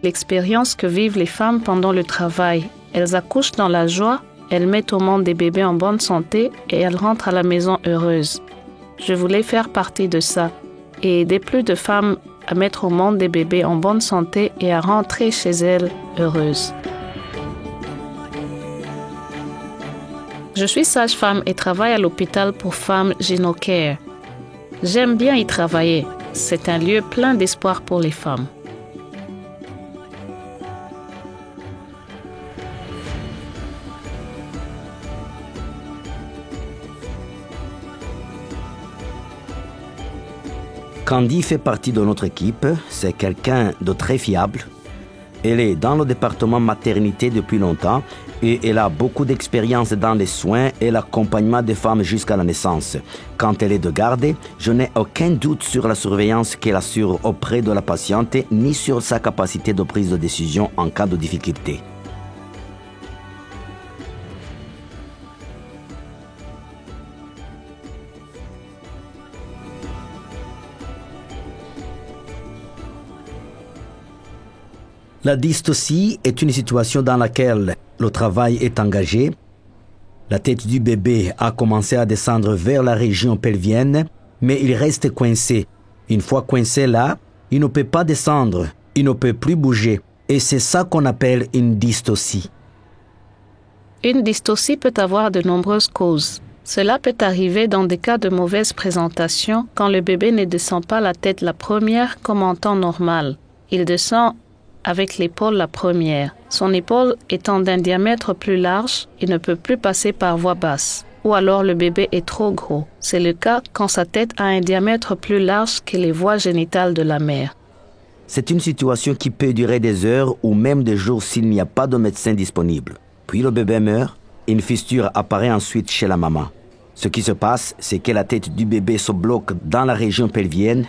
l'expérience que vivent les femmes pendant le travail. Elles accouchent dans la joie, elles mettent au monde des bébés en bonne santé et elles rentrent à la maison heureuses. Je voulais faire partie de ça et aider plus de femmes à mettre au monde des bébés en bonne santé et à rentrer chez elles heureuses. Je suis sage-femme et travaille à l'hôpital pour femmes GynoCare. J'aime bien y travailler. C'est un lieu plein d'espoir pour les femmes. Candy fait partie de notre équipe. C'est quelqu'un de très fiable. Elle est dans le département maternité depuis longtemps et elle a beaucoup d'expérience dans les soins et l'accompagnement des femmes jusqu'à la naissance. Quand elle est de garde, je n'ai aucun doute sur la surveillance qu'elle assure auprès de la patiente ni sur sa capacité de prise de décision en cas de difficulté. La dystocie est une situation dans laquelle le travail est engagé. La tête du bébé a commencé à descendre vers la région pelvienne, mais il reste coincé. Une fois coincé là, il ne peut pas descendre, il ne peut plus bouger. Et c'est ça qu'on appelle une dystocie. Une dystocie peut avoir de nombreuses causes. Cela peut arriver dans des cas de mauvaise présentation quand le bébé ne descend pas la tête la première comme en temps normal. Il descend avec l'épaule la première. Son épaule étant d'un diamètre plus large, il ne peut plus passer par voie basse. Ou alors le bébé est trop gros. C'est le cas quand sa tête a un diamètre plus large que les voies génitales de la mère. C'est une situation qui peut durer des heures ou même des jours s'il n'y a pas de médecin disponible. Puis le bébé meurt, et une fistule apparaît ensuite chez la maman. Ce qui se passe, c'est que la tête du bébé se bloque dans la région pelvienne,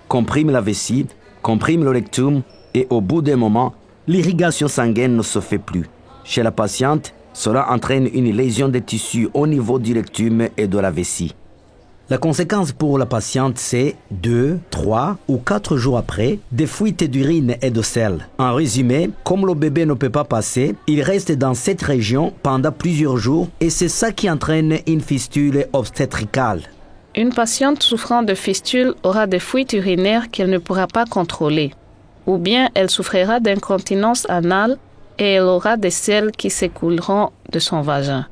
comprime la vessie, comprime le rectum, et au bout d'un moment, l'irrigation sanguine ne se fait plus. Chez la patiente, cela entraîne une lésion des tissus au niveau du rectum et de la vessie. La conséquence pour la patiente, c'est 2, 3 ou 4 jours après, des fuites d'urine et de sel. En résumé, comme le bébé ne peut pas passer, il reste dans cette région pendant plusieurs jours et c'est ça qui entraîne une fistule obstétricale. Une patiente souffrant de fistule aura des fuites urinaires qu'elle ne pourra pas contrôler. Ou bien elle souffrira d'incontinence anale et elle aura des selles qui s'écouleront de son vagin.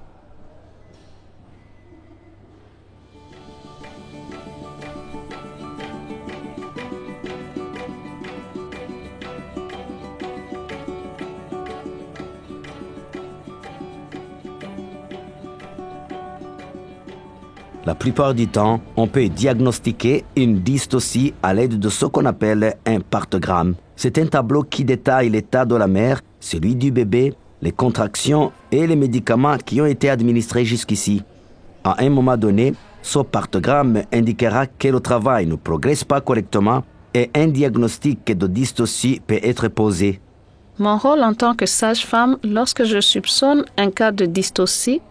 La plupart du temps, on peut diagnostiquer une dystocie à l'aide de ce qu'on appelle un partogramme. C'est un tableau qui détaille l'état de la mère, celui du bébé, les contractions et les médicaments qui ont été administrés jusqu'ici. À un moment donné, ce partogramme indiquera que le travail ne progresse pas correctement et un diagnostic de dystocie peut être posé. Mon rôle en tant que sage-femme, lorsque je soupçonne un cas de dystocie,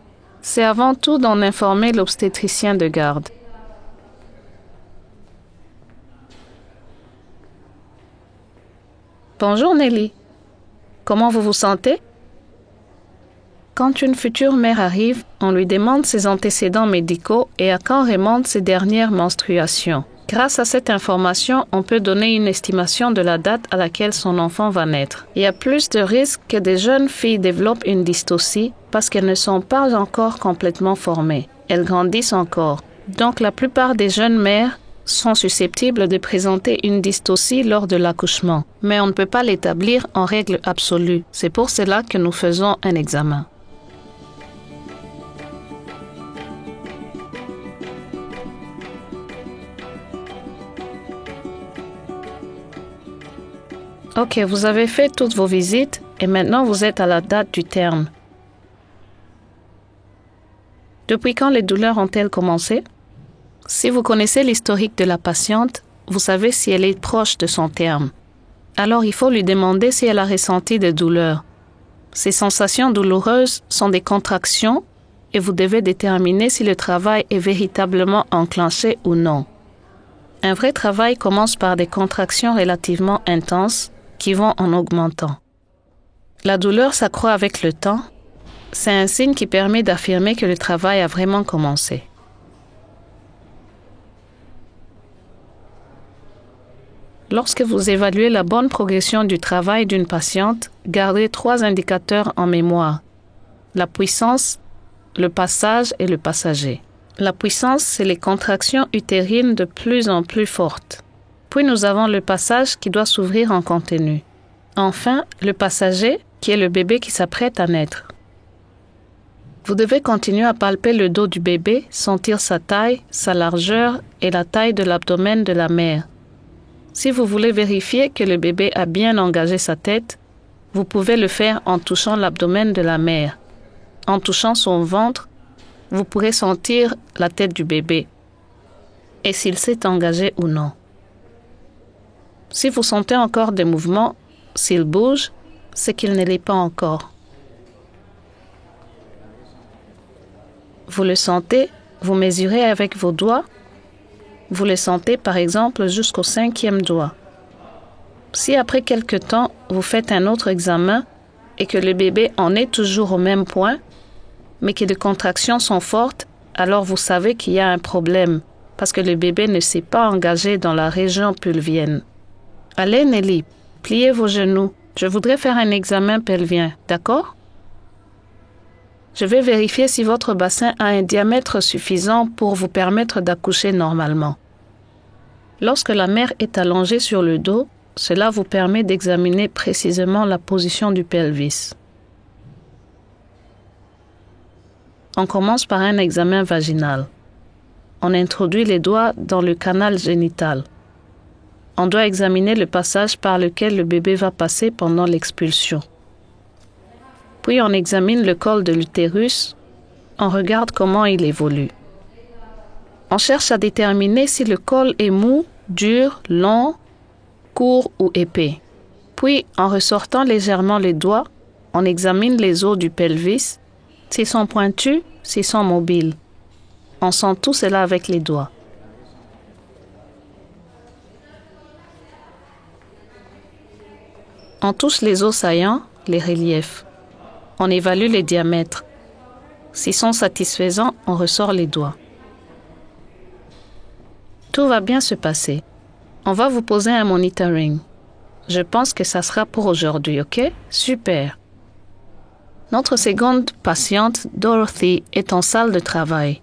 c'est avant tout d'en informer l'obstétricien de garde. Bonjour Nelly. Comment vous vous sentez? Quand une future mère arrive, on lui demande ses antécédents médicaux et à quand remontent ses dernières menstruations. Grâce à cette information, on peut donner une estimation de la date à laquelle son enfant va naître. Il y a plus de risques que des jeunes filles développent une dystocie parce qu'elles ne sont pas encore complètement formées. Elles grandissent encore. Donc la plupart des jeunes mères sont susceptibles de présenter une dystocie lors de l'accouchement. Mais on ne peut pas l'établir en règle absolue. C'est pour cela que nous faisons un examen. Ok, vous avez fait toutes vos visites et maintenant vous êtes à la date du terme. Depuis quand les douleurs ont-elles commencé? Si vous connaissez l'historique de la patiente, vous savez si elle est proche de son terme. Alors il faut lui demander si elle a ressenti des douleurs. Ces sensations douloureuses sont des contractions et vous devez déterminer si le travail est véritablement enclenché ou non. Un vrai travail commence par des contractions relativement intenses, qui vont en augmentant. La douleur s'accroît avec le temps. C'est un signe qui permet d'affirmer que le travail a vraiment commencé. Lorsque vous évaluez la bonne progression du travail d'une patiente, gardez 3 indicateurs en mémoire: la puissance, le passage et le passager. La puissance, c'est les contractions utérines de plus en plus fortes. Puis nous avons le passage qui doit s'ouvrir en continu. Enfin, le passager, qui est le bébé qui s'apprête à naître. Vous devez continuer à palper le dos du bébé, sentir sa taille, sa largeur et la taille de l'abdomen de la mère. Si vous voulez vérifier que le bébé a bien engagé sa tête, vous pouvez le faire en touchant l'abdomen de la mère. En touchant son ventre, vous pourrez sentir la tête du bébé et s'il s'est engagé ou non. Si vous sentez encore des mouvements, s'il bouge, c'est qu'il ne l'est pas encore. Vous le sentez, vous mesurez avec vos doigts. Vous le sentez par exemple jusqu'au 5e doigt. Si après quelque temps, vous faites un autre examen et que le bébé en est toujours au même point, mais que les contractions sont fortes, alors vous savez qu'il y a un problème parce que le bébé ne s'est pas engagé dans la région pelvienne. Allez Nelly, pliez vos genoux. Je voudrais faire un examen pelvien, d'accord? Je vais vérifier si votre bassin a un diamètre suffisant pour vous permettre d'accoucher normalement. Lorsque la mère est allongée sur le dos, cela vous permet d'examiner précisément la position du pelvis. On commence par un examen vaginal. On introduit les doigts dans le canal génital. On doit examiner le passage par lequel le bébé va passer pendant l'expulsion. Puis on examine le col de l'utérus. On regarde comment il évolue. On cherche à déterminer si le col est mou, dur, long, court ou épais. Puis, en ressortant légèrement les doigts, on examine les os du pelvis, s'ils sont pointus, s'ils sont mobiles. On sent tout cela avec les doigts. On touche les os saillants, les reliefs. On évalue les diamètres. S'ils sont satisfaisants, on ressort les doigts. Tout va bien se passer. On va vous poser un monitoring. Je pense que ça sera pour aujourd'hui, ok? Super. Notre seconde patiente, Dorothy, est en salle de travail.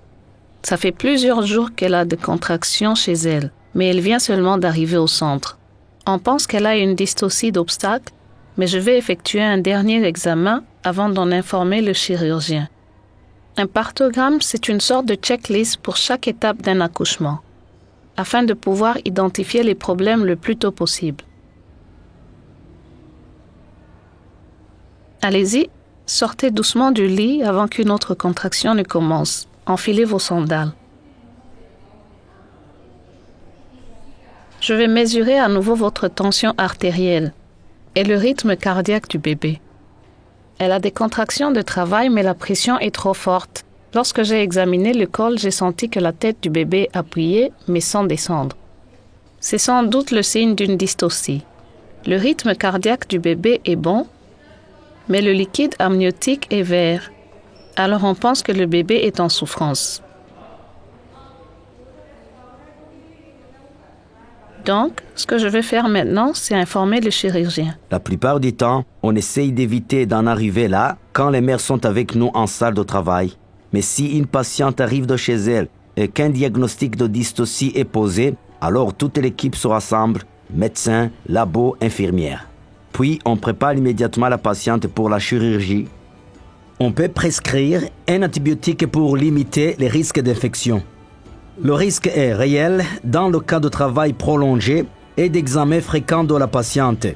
Ça fait plusieurs jours qu'elle a des contractions chez elle, mais elle vient seulement d'arriver au centre. On pense qu'elle a une dystocie d'obstacle, mais je vais effectuer un dernier examen avant d'en informer le chirurgien. Un parthogramme, c'est une sorte de checklist pour chaque étape d'un accouchement, afin de pouvoir identifier les problèmes le plus tôt possible. Allez-y, sortez doucement du lit avant qu'une autre contraction ne commence. Enfilez vos sandales. Je vais mesurer à nouveau votre tension artérielle et le rythme cardiaque du bébé. Elle a des contractions de travail, mais la pression est trop forte. Lorsque j'ai examiné le col, j'ai senti que la tête du bébé appuyait, mais sans descendre. C'est sans doute le signe d'une dystocie. Le rythme cardiaque du bébé est bon, mais le liquide amniotique est vert. Alors on pense que le bébé est en souffrance. Donc, ce que je vais faire maintenant, c'est informer le chirurgien. La plupart du temps, on essaye d'éviter d'en arriver là quand les mères sont avec nous en salle de travail. Mais si une patiente arrive de chez elle et qu'un diagnostic de dystocie est posé, alors toute l'équipe se rassemble, médecins, labo, infirmières. Puis, on prépare immédiatement la patiente pour la chirurgie. On peut prescrire un antibiotique pour limiter les risques d'infection. Le risque est réel dans le cas de travail prolongé et d'examen fréquent de la patiente.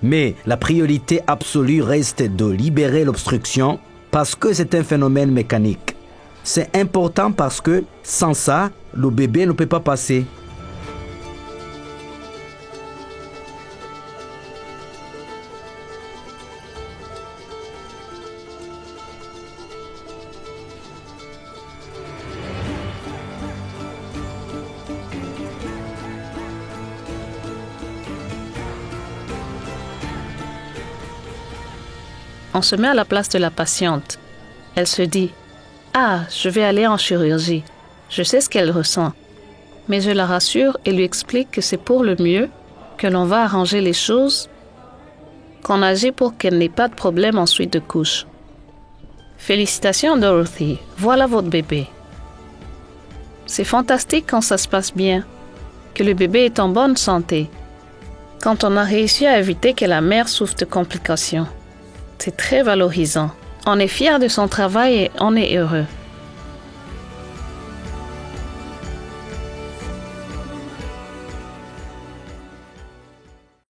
Mais la priorité absolue reste de libérer l'obstruction parce que c'est un phénomène mécanique. C'est important parce que sans ça, le bébé ne peut pas passer. On se met à la place de la patiente. Elle se dit « Ah, je vais aller en chirurgie. Je sais ce qu'elle ressent. » Mais je la rassure et lui explique que c'est pour le mieux, que l'on va arranger les choses, qu'on agit pour qu'elle n'ait pas de problème ensuite de couche. Félicitations Dorothy, voilà votre bébé. C'est fantastique quand ça se passe bien, que le bébé est en bonne santé, quand on a réussi à éviter que la mère souffre de complications. C'est très valorisant. On est fier de son travail et on est heureux.